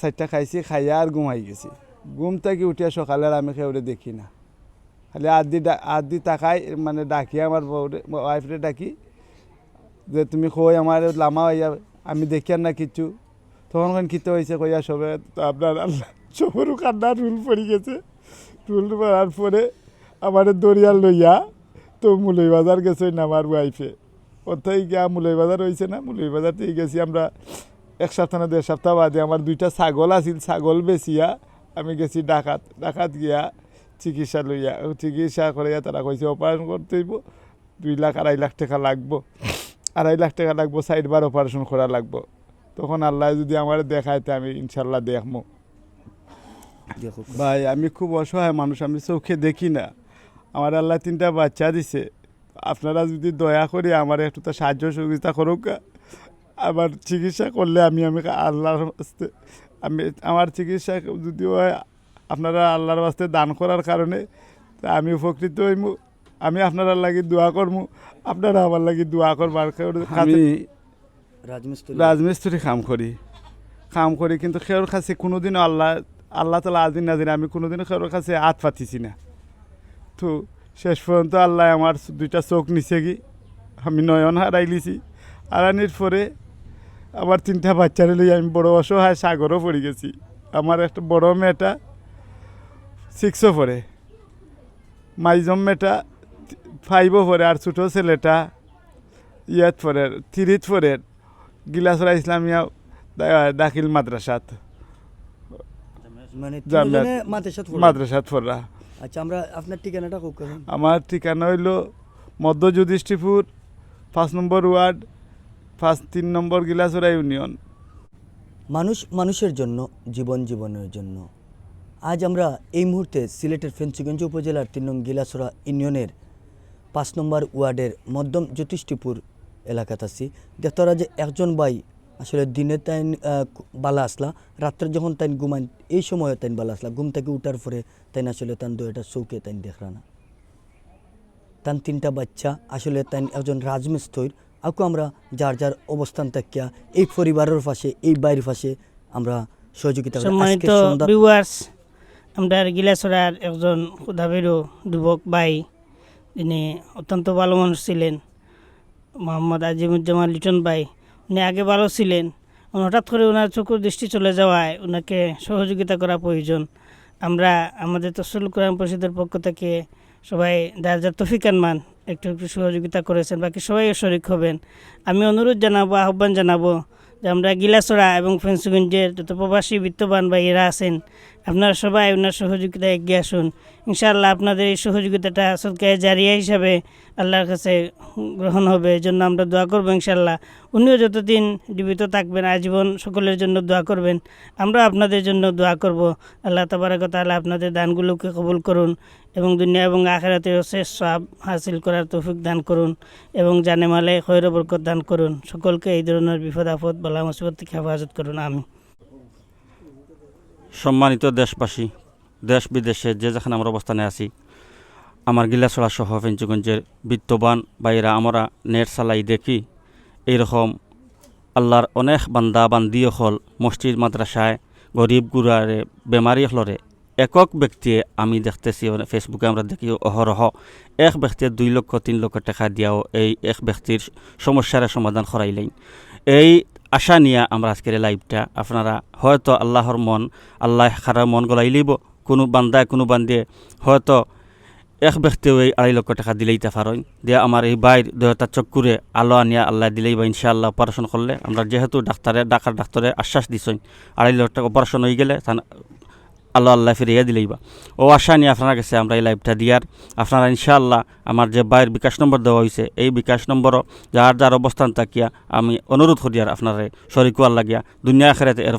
চারটা খাইছি, খাইয়া আর ঘুমাই গেছি। ঘুম থেকে উঠিয়া সকালে আর আমি খেয়ে দেখি না, খালি আদি তাকাই মানে ডাকি আমার ওয়াইফরে ডাকি যে তুমি কই আমার লামা হইয়া, আমি দেখি আর না কিচ্ছু। তখন কিতে হয়েছে কইয়া সবে তো আপনার আল্লাহ সবেরও কান্না রুল পড়ে গেছে। রুল পড়ার পরে আমার দরিয়াল লইয়া তো মুলই বাজার গেছে না আমার ওয়াইফে। ওথায় গিয়া মুলই বাজার হয়েছে না, মুলই বাজার থেকে গেছি আমরা 1 সপ্তাহ না 1.5 সপ্তাহ বাদে। আমার 2টা ছাগল আছিল, ছাগল বেচিয়া আমি গেছি ডাকাত গিয়া চিকিৎসা লইয়া, চিকিৎসা করিয়া তারা কইছে অপারেশন করতে হইব, 2 লাখ 2.5 লাখ টাকা লাগবো, 2.5 লাখ টাকা লাগবো, 4 বার অপারেশন করা লাগবো। তখন আল্লাহ যদি আমার দেখাইতে আমি ইনশাল্লাহ দেখবো। ভাই আমি খুব অসহায় মানুষ, আমি চোখে দেখি না। আমার আল্লাহ 3টা বাচ্চা দিছে, আপনারা যদি দয়া করে আমার একটু তো সাহায্য সহযোগিতা করুক। আমার চিকিৎসা করলে আমি আল্লাহর বাস্তে আমার চিকিৎসা যদি হয় আপনারা আল্লাহর বাস্তে দান করার কারণে আমি উপকৃত হইম। আমি আপনারা লাগি দোয়া করবো, আপনারা আমার লাগি দোয়া করবার। আমি রাজমিস্ত্রি কাম করি কিন্তু খের কাছে কোনোদিনও আল্লাহ তালা আজিন নাজিন আমি কোনোদিনও খের কাছে হাত পাতিছি না। তো শেষ পর্যন্ত আল্লাহ আমার 2টা চোখ নিচে গি আমি নয়ন হারাইলিছি। হারানির পরে আমার 3টা বাচ্চারে লই আমি বড় অসহায় সাগরও পড়ে গেছি। আমার একটা বড় মেয়েটা 6 পড়ে, মাইজম মেয়েটা 5 পড়ে, আর ছোটো ছেলেটা পড়ে 3 পড়ে গিলাসরা ইসলামিয়া দাখিল মাদ্রাসাত, মানে মাদ্রাসাত পড়া। আচ্ছা, আমরা আপনার ঠিকানাটা খুব কেমন? আমার ঠিকানা হইল মধ্য যুধিষ্ঠিপুর 5 নম্বর ওয়ার্ড 3 নম্বর গিলাসরা ইউনিয়ন। মানুষের জন্য, জীবনের জন্য। আজ আমরা এই মুহূর্তে সিলেটের ফেঞ্চুগঞ্জ উপজেলার 3 নং গিলাসরা ইউনিয়নের 5 নম্বর ওয়ার্ডের মধ্যম জ্যোতিষ্ঠিপুর এলাকাতে আছি। দেখতরা যে একজন ভাই আসলে দিনে তাই বালা আসলা, রাত্রে যখন তাই ঘুমান এই সময় তাই বালা আসলা, ঘুম থেকে উঠার পরে তাই আসলে তান 2টা চৌকে তাই দেখরা না। তান 3টা বাচ্চা আসলে তাই একজন রাজমিস্ত্রির। আকু আমরা যার অবস্থান থাকিয়া এই পরিবারের পাশে, এই বাইরের পাশে আমরা সহযোগিতা করি। সম্মানিত ভিউয়ার্স, আমরা গিলাসরার একজন ক্ষুধাভীরু যুবক ভাই, যিনি অত্যন্ত ভালো মানুষ ছিলেন, মোহাম্মদ আজিমুজ্জামান লিটন ভাই। উনি আগে ভালো ছিলেন, হঠাৎ করে ওনার চোখের দৃষ্টি চলে যাওয়ায় ওনাকে সহযোগিতা করা প্রয়োজন। আমরা আমাদের তফসিল কোরআন পরিষদের পক্ষ থেকে সবাই যার তৌফিক আনমান একটু সহযোগিতা করেছেন, বাকি সবাই শরিক হবেন। আমি অনুরোধ জানাবো, আহ্বান জানাবো যে আমরা গিলাসরা এবং ফেঞ্চুগঞ্জের যত প্রবাসী বিত্তবান ভাইয়েরা আছেন, আপনারা সবাই ওনার সহযোগিতায় এগিয়ে আসুন। ইনশাআল্লাহ আপনাদের এই সহযোগিতাটা সদকায়ে জারিয়া হিসাবে আল্লাহর কাছে গ্রহণ হবে, এই জন্য আমরা দোয়া করবো। ইনশাআল্লাহ উনিও যতদিন জীবিত থাকবেন আজীবন সকলের জন্য দোয়া করবেন, আমরা আপনাদের জন্য দোয়া করব। আল্লাহ তাবারাক ওয়া তাআলা আপনাদের দানগুলোকে কবুল করুন এবং দুনিয়া এবং আখিরাতে শেষ সওয়াব হাসিল করার তৌফিক দান করুন এবং জানে মালে খৈর বরকত দান করুন। সকলকে এই ধরনের বিপদ আপদ বালা মুসিবত থেকে হেফাজত করুন, আমিন। সম্মানিত দেশবাসী, দেশ বিদেশে যে যেখানে আমরা অবস্থানে আছি, আমার গিলাসরা সহ ফেঞ্চুগঞ্জের বিত্তবান ভাইয়েরা আমরা নেট চালাই দেখি এইরকম আল্লাহর অনেক বান্দা বান্দি হল মসজিদ মাদ্রাসায় গরিব গুড়ারে বেমারি হলরে একক ব্যক্তিয়ে আমি দেখতেছি ফেসবুকে আমরা দেখি অহরহ এক ব্যক্তির 2 লক্ষ 3 লক্ষ টাকা দিয়াও এই এক ব্যক্তির সমস্যার সমাধান করাইলেন। এই আশা নিয়ে আমরা আজকের লাইভটা আপনারা হয়তো আল্লাহর মন, আল্লাহ খারাপ মন গলাই লিব, কোনো বান্দিয়ে হয়তো এক ব্যক্তিও এই 2.5 লক্ষ টাকা দিলেইতে পারেন, দিয়ে আমার এই বাইর দেহতা চক্কুরে আলো আনিয়া আল্লাহ দিলেই বা ইনশাআল্লাহ অপারেশন করলে আমরা যেহেতু ডাক্তারে আশ্বাস দিছেন 2.5 লক্ষ টাকা অপারেশন হয়ে গেলে আল্লাহ ফিরিয়ে দিলেই বা ও আশা নিয়ে আপনার কাছে আমরা এই লাইভটা দিয়ার। আপনারা ইনশাআল্লাহ আমার যে বাইরের বিকাশ নম্বর দেওয়া হয়েছে এই বিকাশ নম্বরও যার অবস্থান থাকিয়া আমি অনুরোধ করি আর আপনারা শরিক হওয়ার লাগিয়া দুনিয়া আখিরাতে এর